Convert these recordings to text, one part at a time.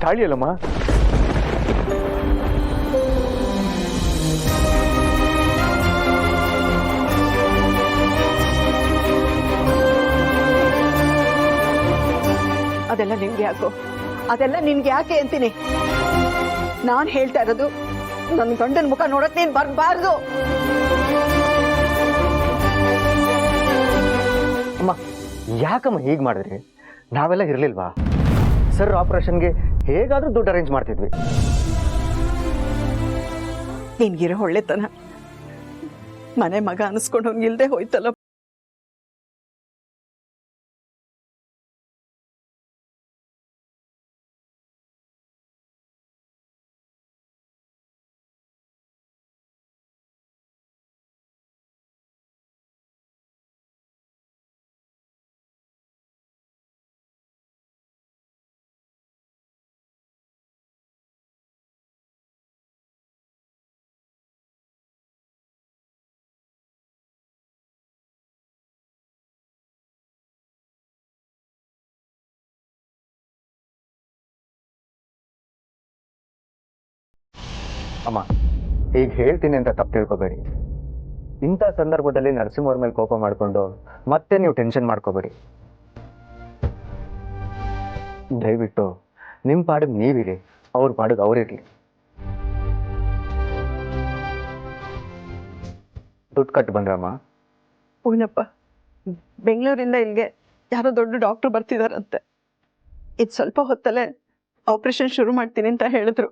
ತಾಳಿ ಅಲ್ಲಮ್ಮ. ಅದೆಲ್ಲ ನಿನ್ಗೆ ಯಾಕೋ, ಅದೆಲ್ಲ ನಿನ್ಗೆ ಯಾಕೆ ಅಂತೀನಿ. ನಾನ್ ಹೇಳ್ತಾ ಇರೋದು ನನ್ನ ಗಂಡನ ಮುಖ ನೋಡಕ್ ನೀನ್ ಬರ್ಬಾರ್ದು. ಅಮ್ಮ ಯಾಕಮ್ಮ ಹೀಗೆ ಮಾಡಿದ್ರಿ? ನಾವೆಲ್ಲ ಇರ್ಲಿಲ್ವಾ? ಸರ್ ಆಪರೇಷನ್ಗೆ ಹೇಗಾದ್ರೂ ದುಡ್ಡು ಅರೇಂಜ್ ಮಾಡ್ತಿದ್ವಿ. ನಿನ್ಗಿರೋ ಒಳ್ಳೆತನ ಮನೆ ಮಗ ಅನಿಸ್ಕೊಂಡವ್ನ್ ಇಲ್ದೆ ಹೋಯ್ತಲ್ಲ. ಅಮ್ಮ ಈಗ ಹೇಳ್ತೀನಿ ಅಂತ ತಪ್ಪು ತಿಳ್ಕೊಬೇಡಿ. ಇಂಥ ಸಂದರ್ಭದಲ್ಲಿ ನರಸಿಂಹವ್ರ ಮೇಲೆ ಕೋಪ ಮಾಡಿಕೊಂಡು ಮತ್ತೆ ನೀವು ಟೆನ್ಷನ್ ಮಾಡ್ಕೋಬೇಡಿ. ದಯವಿಟ್ಟು ನಿಮ್ಮ ಪಾಡಿಗೆ ನೀವಿರಿ, ಅವ್ರ ಪಾಡಿಗೆ ಅವ್ರಿರ್ಲಿ. ದುಡ್ಡು ಕಟ್ಟು ಬಂದ್ರಮ್ಮ? ಪೂನಪ್ಪ, ಬೆಂಗಳೂರಿಂದ ಇಲ್ಲಿಗೆ ಯಾರೋ ದೊಡ್ಡ ಡಾಕ್ಟರ್ ಬರ್ತಿದಾರಂತೆ. ಇದು ಸ್ವಲ್ಪ ಹೊತ್ತಲ್ಲೇ ಆಪರೇಷನ್ ಶುರು ಮಾಡ್ತೀನಿ ಅಂತ ಹೇಳಿದ್ರು.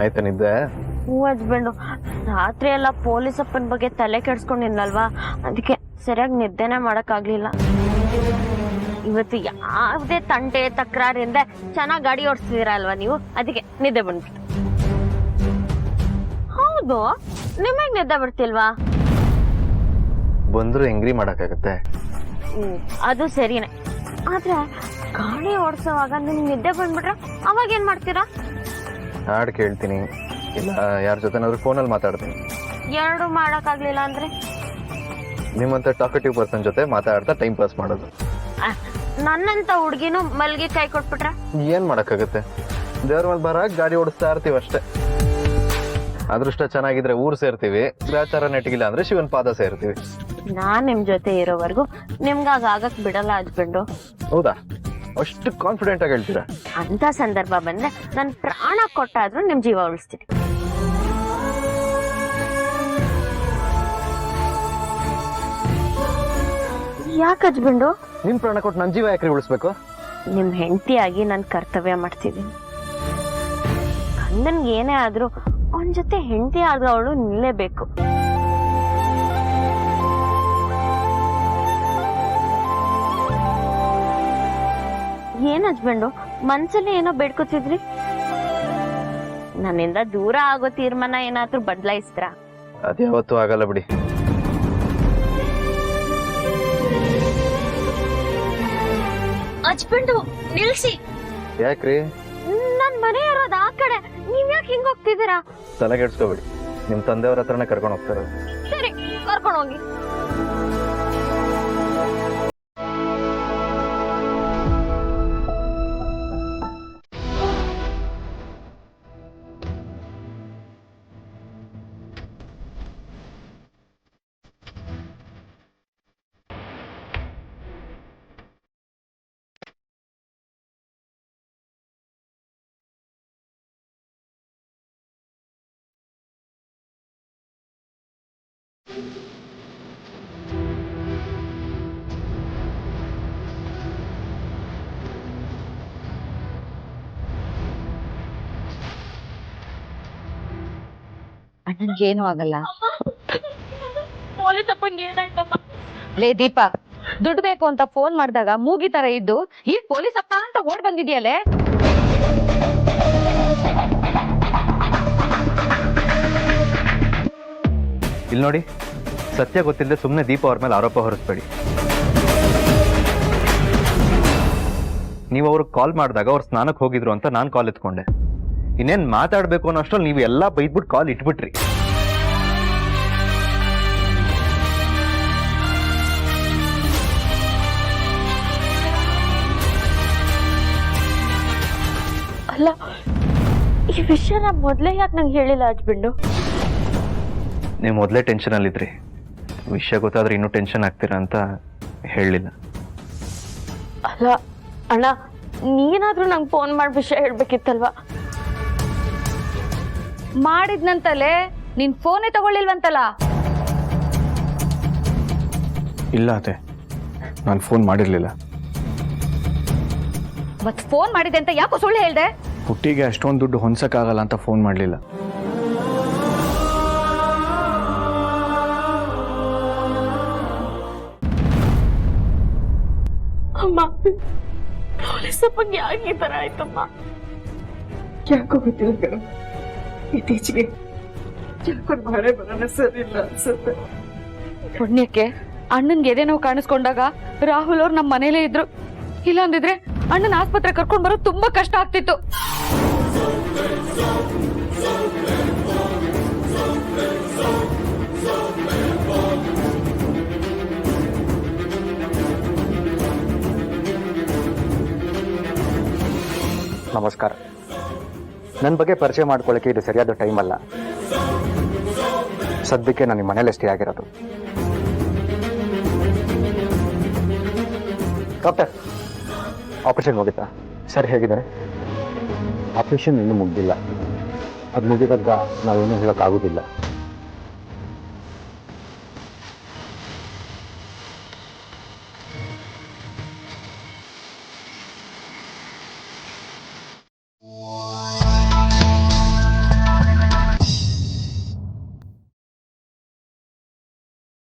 ಆಯ್ತಾ ನಿದ್ದೆ? ಹೂ ಹಸ್ಬೆಂಡು, ರಾತ್ರಿ ಎಲ್ಲ ಪೊಲೀಸ್ ಅಪ್ಪನ ಬಗ್ಗೆ ತಲೆ ಕೆಡ್ಸ್ಕೊಂಡಿದ್ನಲ್ವಾ, ಅದಕ್ಕೆ ಸರಿಯಾಗಿ ನಿದ್ದೆನೆ ಮಾಡಕ್ಕಾಗ್ಲಿಲ್ಲ. ಇವತ್ತು ಯಾವುದೇ ತಂಟೆ ತಕರಾರಿಂದ ಚೆನ್ನಾಗಿ ಗಾಡಿ ಓಡಿಸ್ತಿದ್ದೀರಾ ಅಲ್ವಾ ನೀವು, ಅದಕ್ಕೆ ನಿದ್ದೆ ಬಂದ್ಬಿಟ್ಟು. ಹೌದು, ನಿಮಗ್ ನಿದ್ದೆ ಬರ್ತಿಲ್ವಾ? ಬಂದ್ರು ಹೆಂಗ್ರಿ ಮಾಡಕ್ಕಾಗತ್ತೆ? ಅದು ಸರಿನೇ, ಆದ್ರೆ ಗಾಡಿ ಓಡಿಸೋವಾಗ ನಿಮ್ಗೆ ನಿದ್ದೆ ಬಂದ್ಬಿಟ್ರೆ ಅವಾಗ ಏನ್ ಮಾಡ್ತೀರಾ? ಹಾಡು ಕೇಳ್ತೀನಿ, ಇಲ್ಲ ಯಾರ ಜೊತೆನಾದ್ರೂ ಫೋನಲ್ಲಿ ಮಾತಾಡ್ತೀನಿ. ಎರಡು ಮಾಡಕ್ಕಾಗ್ಲಿಲ್ಲ ಅಂದ್ರೆ ನಿಮ್ಮಂತ ಟಾಕಟಿವ್ ಪರ್ಸನ್ ಜೊತೆ ಮಾತಾಡ್ತಾ ಟೈಮ್ ಪಾಸ್ ಮಾಡೋದು. ನನ್ನಂತ ಹುಡ್ಗಿನೂ ಮಲ್ಗಿ ಕೈ ಕೊಟ್ಬಿಟ್ರೆ ಏನ್ ಮಾಡಕ್ಕಾಗತ್ತೆ? ದೇವ್ರ ಮೇಲೆ ಬರಾಕ್ ಗಾಡಿ ಓಡಿಸ್ತಾ ಇರ್ತೀವಿ ಅಷ್ಟೇ. ಅದೃಷ್ಟ ಚೆನ್ನಾಗಿದ್ರೆ ಊರು ಸೇರ್ತೀವಿ, ಗ್ರಾಚಾರ ನೆಟ್ಟಿಗಿಲ್ಲ ಅಂದ್ರೆ ಶಿವನ್ ಪಾದ ಸೇರ್ತೀವಿ. ನಾನ್ ನಿಮ್ ಜೊತೆ ಇರೋವರೆಗೂ ನಿಮ್ಗಾಗ ಆಗಕ್ ಬಿಡಲ್ಲ ಹಸ್ಬೆಂಡು. ಹೌದಾ? ಅಷ್ಟು ಕಾನ್ಫಿಡೆಂಟ್ ಆಗಿ ಹೇಳ್ತೀರಾ? ಅಂತ ಸಂದರ್ಭ ಬಂದ್ರೆ ನನ್ ಪ್ರಾಣ ಕೊಟ್ಟಾದ್ರೂ ನಿಮ್ ಜೀವ ಉಳಿಸ್ತೀನಿ. ಯಾಕೆ ಹಸ್ಬೆಂಡು? ನಿಮ್ ಪ್ರಾಣ ಕೊಟ್ಟು ನನ್ ಜೀವ ಯಾಕ್ರಿ ಉಳಿಸ್ಬೇಕು? ನಿಮ್ ಹೆಂಡತಿಯಾಗಿ ನನ್ ಕರ್ತವ್ಯ ಮಾಡ್ತಿದ್ದೀನಿ. ಗಂಡನ್ಗೆ ಏನೇ ಆದ್ರೂ ಅವನ್ ಜೊತೆ ಹೆಂಡತಿ ಆದವಳು ನಿಲ್ಲೇಬೇಕು. ಏನ್ ಹಸ್ಬೆಂಡು, ಮನ್ಸಲ್ಲಿ ಏನೋ ಬೇಡ್ಕೋತಿದ್ರಿ? ನನ್ನಿಂದ ದೂರ ಆಗೋ ತೀರ್ಮಾನ ಏನಾದ್ರೂ ಬದಲಾಯಿಸ್ತೀರಾ? ಅದ್ಯಾವತ್ತೂ ಆಗಲ್ಲ ಬಿಡಿ. ಹಸ್ಬೆಂಡು ನಿಲ್ಸಿ. ಯಾಕ್ರಿ? ನನ್ ಮನೆ ಇರೋದು ಆ ಕಡೆ, ನೀವ್ ಯಾಕೆ ಹಿಂಗ್ ಹೋಗ್ತಿದ್ದೀರಾ? ತಲೆ ಕೆಡ್ಸ್ಕೊಬೇಡಿ, ನಿಮ್ ತಂದೆಯವ್ರ ಹತ್ರನೇ ಕರ್ಕೊಂಡು ಹೋಗ್ತಾರೆ. ಸರಿ, ಕರ್ಕೊಂಡು ಹೋಗಿ. ಅಣ್ಣನ್ಗೇನು ಆಗಲ್ಲ. ಲೇ ದೀಪ, ದುಡ್ಡು ಬೇಕು ಅಂತ ಫೋನ್ ಮಾಡಿದಾಗ ಮೂಗಿ ತರ ಇದ್ದು ಈ ಪೊಲೀಸ್ ಅಪ್ಪ ಅಂತ ಓಡ್ ಬಂದಿದ್ಯಲ್ಲೇ. ಇಲ್ಲಿ ನೋಡಿ, ಸತ್ಯ ಗೊತ್ತಿಲ್ಲದೆ ಸುಮ್ಮನೆ ದೀಪ ಅವ್ರ ಮೇಲೆ ಆರೋಪ ಹೊರಿಸ್ಬೇಡಿ. ನೀವು ಅವ್ರಿಗೆ ಕಾಲ್ ಮಾಡಿದಾಗ ಅವ್ರು ಸ್ನಾನಕ್ಕೆ ಹೋಗಿದ್ರು ಅಂತ ನಾನು ಕಾಲ್ ಎತ್ಕೊಂಡೆ. ಇನ್ನೇನು ಮಾತಾಡಬೇಕು ಅನ್ನೋ ಅಷ್ಟರಲ್ಲಿ ನೀವು ಎಲ್ಲ ಬೈದ್ಬಿಟ್ಟು ಕಾಲ್ ಇಟ್ಬಿಟ್ರಿ. ವಿಷಯನ ಮೊದಲೇ ಯಾಕೆ ನಂಗೆ ಹೇಳಿಲ್ಲ ಅಜ್ಬಿಂಡು? ನೀವು ಮೊದಲೇ ಟೆನ್ಷನಲ್ಲಿದ್ರಿ, ವಿಷಯ ಗೊತ್ತಾದ್ರೆ ಇನ್ನೂ ಟೆನ್ಷನ್ ಆಗ್ತೀರಾ ಅಂತ ಹೇಳಲಿಲ್ಲ. ಅಲ್ಲ ಅಣ್ಣ, ನೀನಾದ್ರೂ ನಂಗೆ ಫೋನ್ ಮಾಡಿ ವಿಷಯ ಹೇಳ್ಬೇಕಿತ್ತಲ್ವಾ? ಮಾಡಿದ್ನಂತಲೇ ನಿನ್ ಫೋನೇ ತಗೊಳ್ಳಿಲ್ವಂತಲ್ಲ. ಇಲ್ಲ ಅತ್ತೆ, ನಾನು ಫೋನ್ ಮಾಡಿರಲಿಲ್ಲ. ಮತ್ ಫೋನ್ ಮಾಡಿದೆ ಅಂತ ಯಾಕೋ ಸುಳ್ಳು ಹೇಳ್ದೆ? ಹುಟ್ಟಿಗೆ ಅಷ್ಟೊಂದು ದುಡ್ಡು ಹೊಂದ್ಸಕ್ಕಾಗಲ್ಲ ಅಂತ ಫೋನ್ ಮಾಡಲಿಲ್ಲ. ಅಮ್ಮ, ಪೊಲೀಸ್ ಅಪ್ಪಂಗೆ ಯಾಕೆ ಈ ತರ ಆಯ್ತಮ್ಮ? ಯಾಕೋ ಗೊತ್ತಿಲ್ಲ ಕಣ, ಇತ್ತೀಚೆಗೆ ಯಾಕೋ ಮಳೆ ಬರೋಣ ಸರಿ ಇಲ್ಲ ಅನ್ಸುತ್ತೆ. ಪುಣ್ಯಕ್ಕೆ ಅಣ್ಣನ್ಗೆ ಎದೆ ನೋವು ಕಾಣಿಸ್ಕೊಂಡಾಗ ರಾಹುಲ್ ಅವ್ರು ನಮ್ಮ ಮನೇಲೇ ಇದ್ರು. ಇಲ್ಲ ಅಂದಿದ್ರೆ ಅಣ್ಣನ ಆಸ್ಪತ್ರೆ ಕರ್ಕೊಂಡ್ ಬರೋದು ತುಂಬಾ ಕಷ್ಟ ಆಗ್ತಿತ್ತು. ನಮಸ್ಕಾರ. ನನ್ನ ಬಗ್ಗೆ ಪರಿಚಯ ಮಾಡ್ಕೊಳ್ಳೋಕ್ಕೆ ಇದು ಸರಿಯಾದ ಟೈಮ್ ಅಲ್ಲ. ಸದ್ಯಕ್ಕೆ ನಾನು ಮನೇಲಿ ಸ್ಟೇ ಆಗಿರೋದು. ಡಾಕ್ಟರ್, ಆಪರೇಷನ್ ಹೋಗಿತ್ತಾ? ಸರ್ ಹೇಗಿದ್ದಾರೆ? ಆಪರೇಷನ್ ಇನ್ನೂ ಮುಗ್ದಿಲ್ಲ. ಅದು ಮುಗಿದಾಗ ನಾವೇನೂ ಹೇಳೋಕ್ಕಾಗೋದಿಲ್ಲ.